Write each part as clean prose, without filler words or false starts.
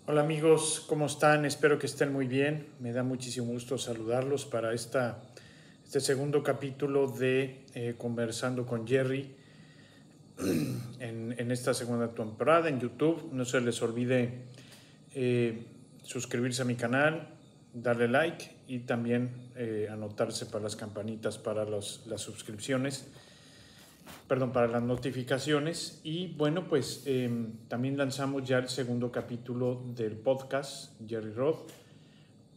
Hola amigos, ¿cómo están? Espero que estén muy bien. Me da muchísimo gusto saludarlos para este segundo capítulo de Conversando con Jerry en esta segunda temporada en YouTube. No se les olvide eh, suscribirse a mi canal, darle like y también anotarse para las campanitas para las suscripciones. Perdón, para las notificaciones. Y bueno, pues también lanzamos ya el segundo capítulo del podcast Jerry Roth,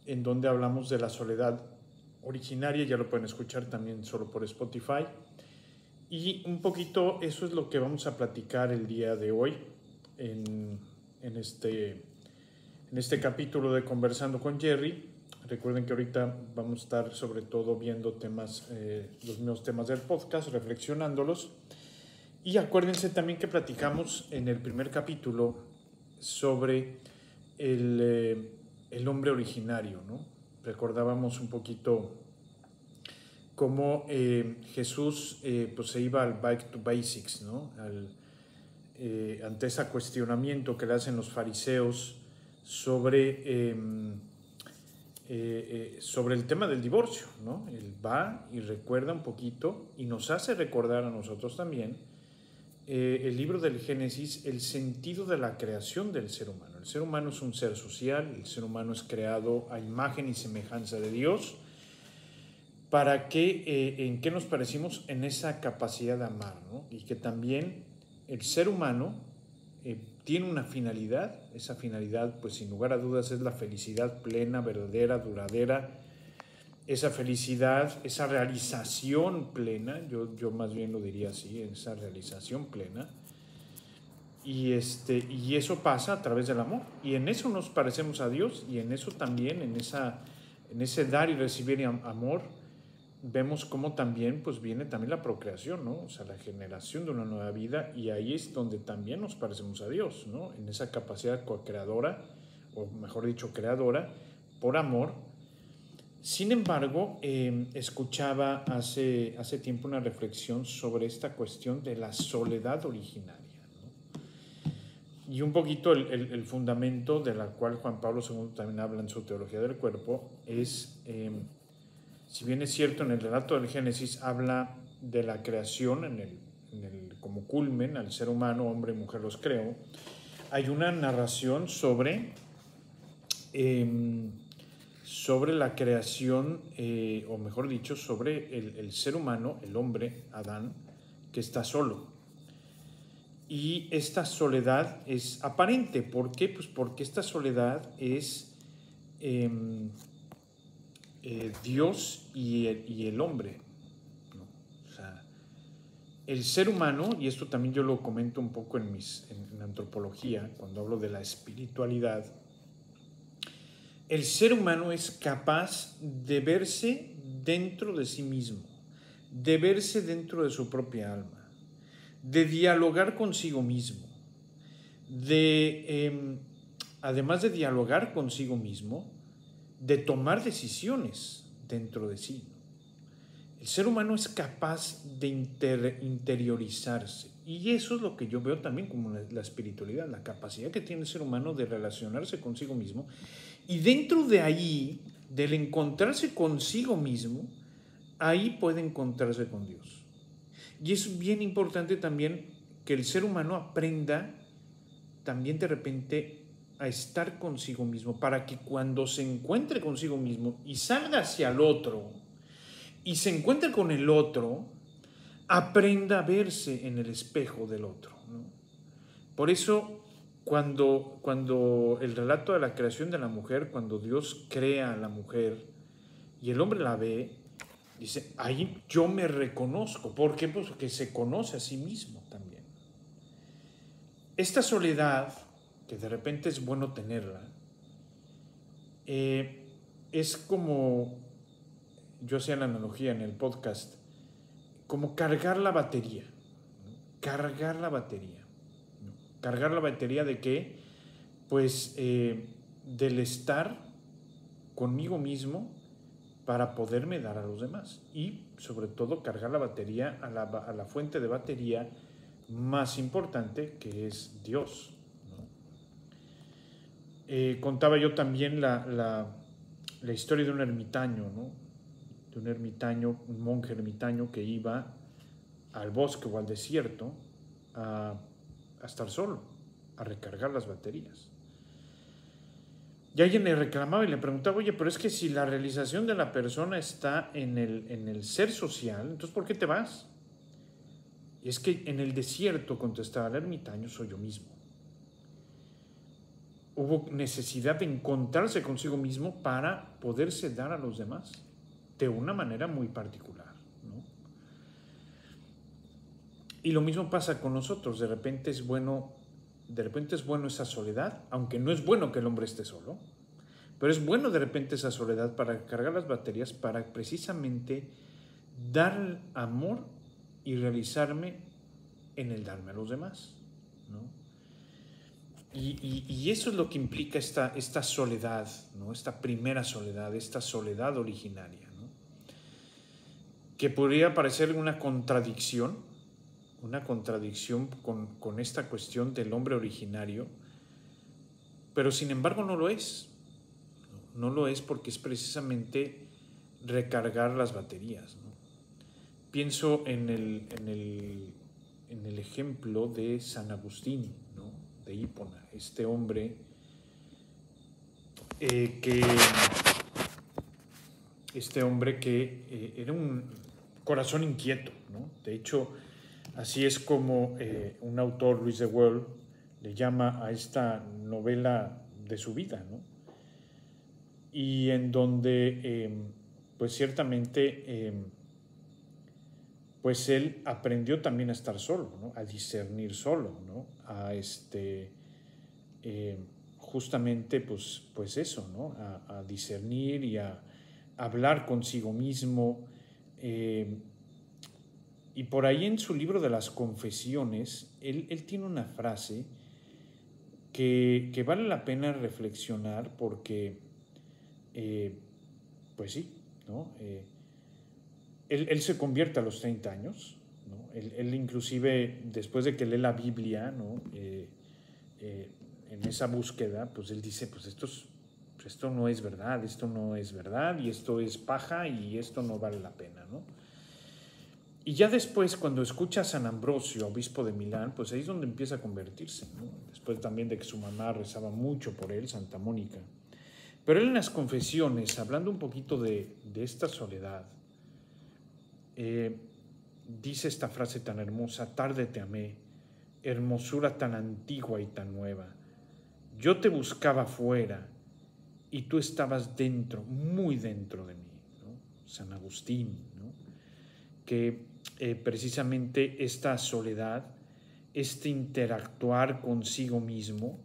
en donde hablamos de la soledad originaria. Ya lo pueden escuchar también solo por Spotify. Y un poquito eso es lo que vamos a platicar el día de hoy en, en este capítulo de Conversando con Jerry. Recuerden que ahorita vamos a estar sobre todo viendo temas, los mismos temas del podcast, reflexionándolos. Y acuérdense también que platicamos en el primer capítulo sobre el hombre originario, ¿no? Recordábamos un poquito cómo Jesús pues se iba al back to basics, ¿no? Ante ese cuestionamiento que le hacen los fariseos sobre, sobre el tema del divorcio, ¿no? Él va y recuerda un poquito y nos hace recordar a nosotros también el libro del Génesis, el sentido de la creación del ser humano. El ser humano es un ser social, el ser humano es creado a imagen y semejanza de Dios. ¿Para qué, en qué nos parecimos? En esa capacidad de amar, ¿no? Y que también el ser humano tiene una finalidad. Esa finalidad, pues sin lugar a dudas, es la felicidad plena, verdadera, duradera. Esa felicidad, esa realización plena, yo más bien lo diría así, esa realización plena. Y eso pasa a través del amor. Y en eso nos parecemos a Dios, y en eso también, en ese dar y recibir amor, vemos cómo también pues viene también la procreación, ¿no? O sea, la generación de una nueva vida, y ahí es donde también nos parecemos a Dios, ¿no? En esa capacidad co-creadora, o mejor dicho, creadora, por amor. Sin embargo, escuchaba hace tiempo una reflexión sobre esta cuestión de la soledad originaria, ¿no? Y un poquito el fundamento de la cual Juan Pablo II también habla en su teología del cuerpo es, si bien es cierto, en el relato del Génesis habla de la creación como culmen al ser humano, hombre y mujer los creó, hay una narración sobre la creación, o mejor dicho, sobre el ser humano, el hombre, Adán, que está solo. Y esta soledad es aparente. ¿Por qué? Pues porque esta soledad es Dios y el hombre, ¿no? O sea, el ser humano, y esto también yo lo comento un poco en antropología, cuando hablo de la espiritualidad, el ser humano es capaz de verse dentro de sí mismo, de verse dentro de su propia alma, de dialogar consigo mismo, además de dialogar consigo mismo, de tomar decisiones dentro de sí. El ser humano es capaz de interiorizarse, y eso es lo que yo veo también como la espiritualidad, la capacidad que tiene el ser humano de relacionarse consigo mismo, y dentro de ahí, del encontrarse consigo mismo, ahí puede encontrarse con Dios. Y es bien importante también que el ser humano aprenda también de repente a estar consigo mismo, para que cuando se encuentre consigo mismo y salga hacia el otro y se encuentre con el otro, aprenda a verse en el espejo del otro, ¿no? Por eso, cuando el relato de la creación de la mujer, cuando Dios crea a la mujer y el hombre la ve, dice, ahí yo me reconozco. ¿Por qué? Pues porque se conoce a sí mismo también. Esta soledad, que de repente es bueno tenerla, es como, yo hacía la analogía en el podcast, como cargar la batería, ¿no? Cargar la batería, ¿no? Cargar la batería de qué, pues del estar conmigo mismo para poderme dar a los demás, y sobre todo cargar la batería a la fuente de batería más importante, que es Dios, ¿no? Contaba yo también la historia de un ermitaño, ¿no? De un ermitaño, un monje ermitaño que iba al bosque o al desierto a estar solo, a recargar las baterías. Y alguien le reclamaba y le preguntaba, oye, pero es que si la realización de la persona está en el ser social, entonces ¿por qué te vas? Y es que en el desierto, contestaba el ermitaño, soy yo mismo. Hubo necesidad de encontrarse consigo mismo para poderse dar a los demás de una manera muy particular, ¿no? Y lo mismo pasa con nosotros. De repente es bueno esa soledad, aunque no es bueno que el hombre esté solo, pero es bueno de repente esa soledad para cargar las baterías, para precisamente dar amor y realizarme en el darme a los demás, ¿no? Y eso es lo que implica esta soledad, ¿no? Esta primera soledad, esta soledad originaria, ¿no? Que podría parecer una contradicción con esta cuestión del hombre originario, pero sin embargo no lo es. No lo es porque es precisamente recargar las baterías, ¿no? Pienso en el ejemplo de San Agustín, ¿no? De Hipona, este hombre que era un corazón inquieto, ¿no? De hecho, así es como un autor, Luis de Wael, le llama a esta novela de su vida, ¿no? Y en donde, pues ciertamente, pues él aprendió también a estar solo, ¿no? A discernir solo, ¿no? A justamente, pues eso, ¿no? A discernir y a hablar consigo mismo. Y por ahí en su libro de las Confesiones, él tiene una frase que vale la pena reflexionar porque, pues sí, ¿no? Él se convierte a los 30 años, ¿no? Él inclusive, después de que lee la Biblia, ¿no? En esa búsqueda, pues él dice, pues esto no es verdad, esto no es verdad, y esto es paja, y esto no vale la pena, ¿no? Y ya después, cuando escucha a San Ambrosio, obispo de Milán, pues ahí es donde empieza a convertirse, ¿no? Después también de que su mamá rezaba mucho por él, Santa Mónica. Pero él en las Confesiones, hablando un poquito de esta soledad, dice esta frase tan hermosa: tarde te amé, hermosura tan antigua y tan nueva. Yo te buscaba fuera y tú estabas dentro, muy dentro de mí, ¿no? San Agustín, ¿no? Que precisamente esta soledad, este interactuar consigo mismo,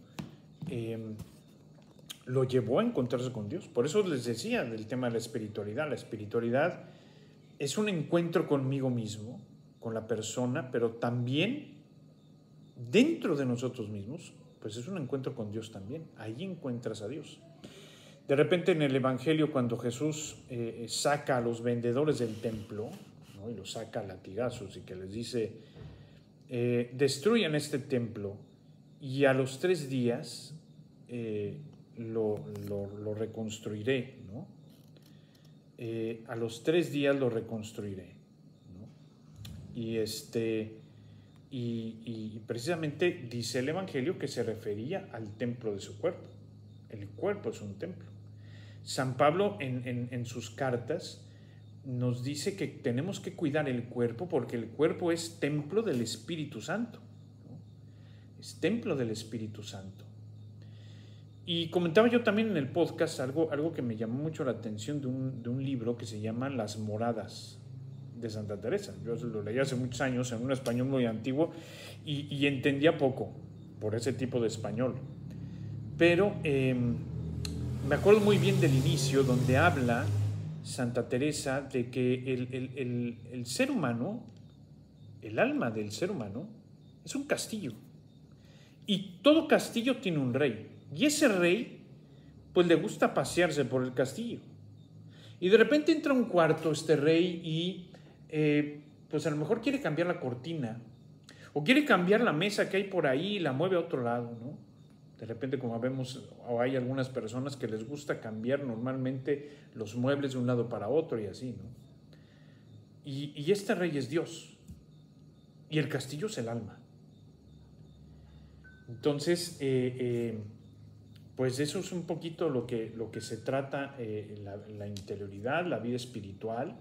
lo llevó a encontrarse con Dios. Por eso les decía del tema de la espiritualidad. La espiritualidad es un encuentro conmigo mismo, con la persona, pero también dentro de nosotros mismos, pues es un encuentro con Dios también. Ahí encuentras a Dios. De repente en el Evangelio, cuando Jesús saca a los vendedores del templo, ¿no? Y los saca a latigazos y que les dice, destruyan este templo y a los 3 días lo reconstruiré, ¿no? A los 3 días lo reconstruiré, ¿no? Y precisamente dice el Evangelio que se refería al templo de su cuerpo. El cuerpo es un templo. San Pablo en sus cartas nos dice que tenemos que cuidar el cuerpo porque el cuerpo es templo del Espíritu Santo, ¿no? Es templo del Espíritu Santo. Y comentaba yo también en el podcast algo que me llamó mucho la atención de un libro que se llama Las Moradas de Santa Teresa. Yo lo leí hace muchos años en un español muy antiguo y entendía poco por ese tipo de español. Pero me acuerdo muy bien del inicio donde habla Santa Teresa de que el ser humano, el alma del ser humano, es un castillo. Y todo castillo tiene un rey. Y ese rey, pues le gusta pasearse por el castillo. Y de repente entra a un cuarto este rey y pues a lo mejor quiere cambiar la cortina o quiere cambiar la mesa que hay por ahí y la mueve a otro lado, ¿no? De repente, como vemos, o hay algunas personas que les gusta cambiar normalmente los muebles de un lado para otro y así, ¿no? Y este rey es Dios, y el castillo es el alma. Entonces, pues eso es un poquito lo que se trata, la interioridad, la vida espiritual,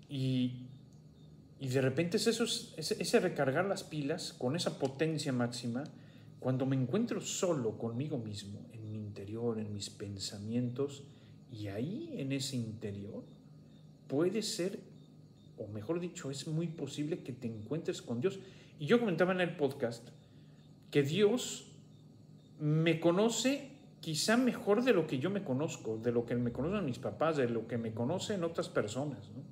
y, y de repente es eso, ese recargar las pilas con esa potencia máxima, cuando me encuentro solo conmigo mismo, en mi interior, en mis pensamientos, y ahí en ese interior puede ser, o mejor dicho, es muy posible que te encuentres con Dios. Y yo comentaba en el podcast que Dios me conoce quizá mejor de lo que yo me conozco, de lo que me conocen mis papás, de lo que me conocen otras personas, ¿no?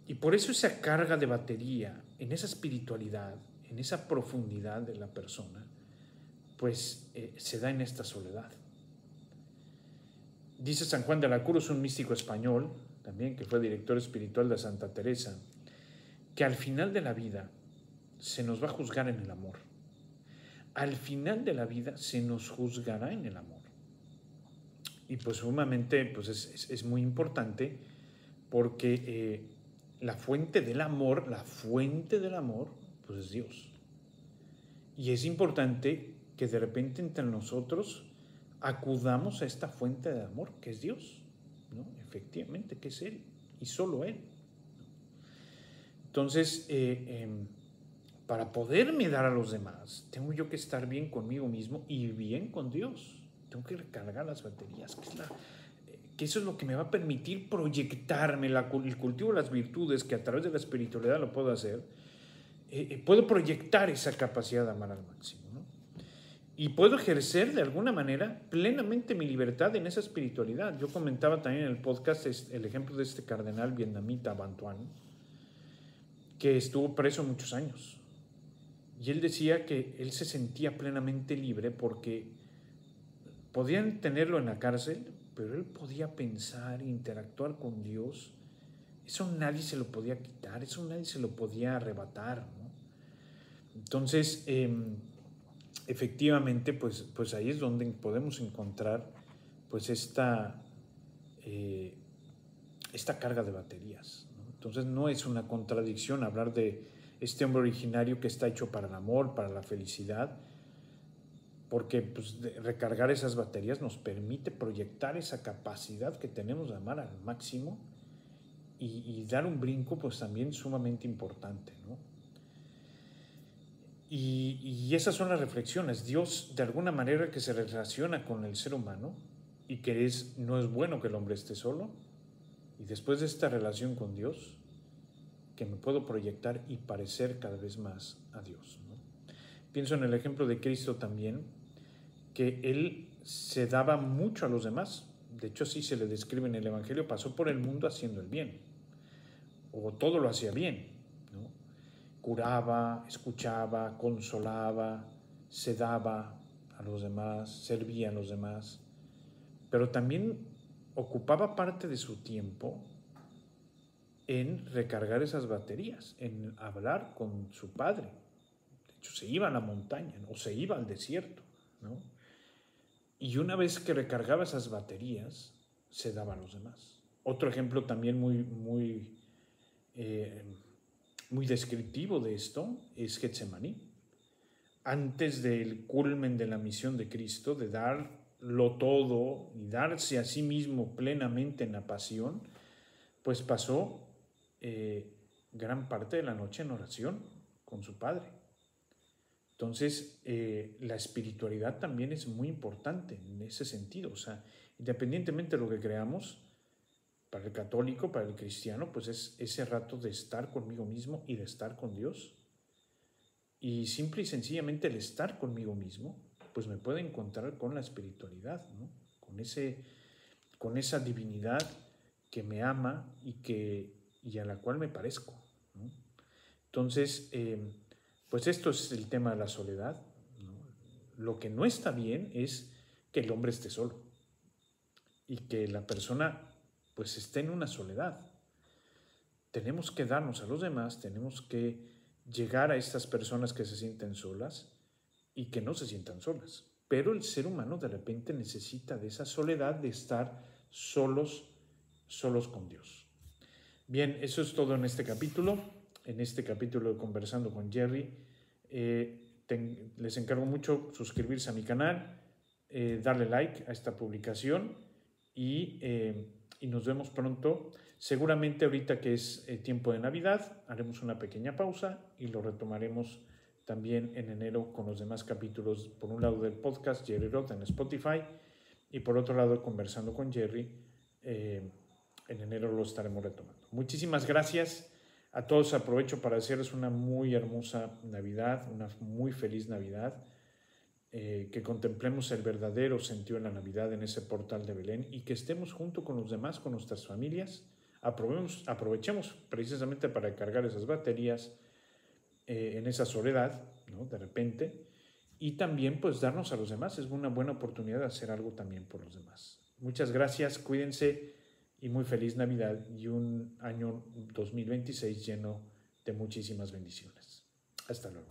Y por eso esa carga de batería en esa espiritualidad, en esa profundidad de la persona, pues se da en esta soledad. Dice San Juan de la Cruz, un místico español, también que fue director espiritual de Santa Teresa, que al final de la vida se nos va a juzgar en el amor. Al final de la vida se nos juzgará en el amor. Y pues sumamente pues es muy importante porque la fuente del amor, pues es Dios. Y es importante que de repente entre nosotros acudamos a esta fuente de amor que es Dios, ¿no? Efectivamente, que es Él y solo Él. Entonces, para poderme dar a los demás, tengo yo que estar bien conmigo mismo y bien con Dios. Tengo que recargar las baterías, que eso es lo que me va a permitir proyectarme, el cultivo de las virtudes, que a través de la espiritualidad lo puedo hacer. Puedo proyectar esa capacidad de amar al máximo, ¿no? Y puedo ejercer de alguna manera plenamente mi libertad en esa espiritualidad. Yo comentaba también en el podcast el ejemplo de este cardenal vietnamita Van Thuan, que estuvo preso muchos años. Y él decía que él se sentía plenamente libre porque podían tenerlo en la cárcel, pero él podía pensar, interactuar con Dios. Eso nadie se lo podía quitar, eso nadie se lo podía arrebatar, ¿no? Entonces, efectivamente, pues ahí es donde podemos encontrar pues esta carga de baterías, ¿no? Entonces no es una contradicción hablar de este hombre originario que está hecho para el amor, para la felicidad, porque pues, recargar esas baterías nos permite proyectar esa capacidad que tenemos de amar al máximo y dar un brinco pues también sumamente importante, ¿no? Y esas son las reflexiones. Dios de alguna manera que se relaciona con el ser humano y que no es bueno que el hombre esté solo, y después de esta relación con Dios, que me puedo proyectar y parecer cada vez más a Dios, ¿no? Pienso en el ejemplo de Cristo también, que Él se daba mucho a los demás. De hecho, así se le describe en el Evangelio, pasó por el mundo haciendo el bien, o todo lo hacía bien, ¿no? Curaba, escuchaba, consolaba, se daba a los demás, servía a los demás, pero también ocupaba parte de su tiempo en recargar esas baterías, en hablar con su padre. De hecho, se iba a la montaña, ¿no? O se iba al desierto, ¿no? Y una vez que recargaba esas baterías, se daba a los demás. Otro ejemplo también muy descriptivo de esto es Getsemaní. Antes del culmen de la misión de Cristo, de darlo todo y darse a sí mismo plenamente en la pasión, pues pasó gran parte de la noche en oración con su Padre. Entonces, la espiritualidad también es muy importante en ese sentido. O sea, independientemente de lo que creamos, para el católico, para el cristiano, pues es ese rato de estar conmigo mismo y de estar con Dios. Y simple y sencillamente el estar conmigo mismo, pues me puede encontrar con la espiritualidad, ¿no? Con esa divinidad que me ama y a la cual me parezco, ¿no? Entonces, pues esto es el tema de la soledad, ¿no? Lo que no está bien es que el hombre esté solo y que la persona pues esté en una soledad. Tenemos que darnos a los demás, tenemos que llegar a estas personas que se sienten solas y que no se sientan solas. Pero el ser humano de repente necesita de esa soledad, de estar solos con Dios. Bien, eso es todo en este capítulo. En este capítulo de Conversando con Jerry, les encargo mucho suscribirse a mi canal, darle like a esta publicación y nos vemos pronto. Seguramente ahorita que es tiempo de Navidad, haremos una pequeña pausa y lo retomaremos también en enero con los demás capítulos, por un lado del podcast Jerry Roth en Spotify y por otro lado Conversando con Jerry. En enero lo estaremos retomando. Muchísimas gracias a todos. Aprovecho para desearles una muy hermosa Navidad, una muy feliz Navidad, que contemplemos el verdadero sentido de la Navidad en ese portal de Belén y que estemos junto con los demás, con nuestras familias. Aprovechemos precisamente para cargar esas baterías en esa soledad, ¿no? De repente, y también pues darnos a los demás. Es una buena oportunidad de hacer algo también por los demás. Muchas gracias, cuídense y muy feliz Navidad y un año 2026 lleno de muchísimas bendiciones. Hasta luego.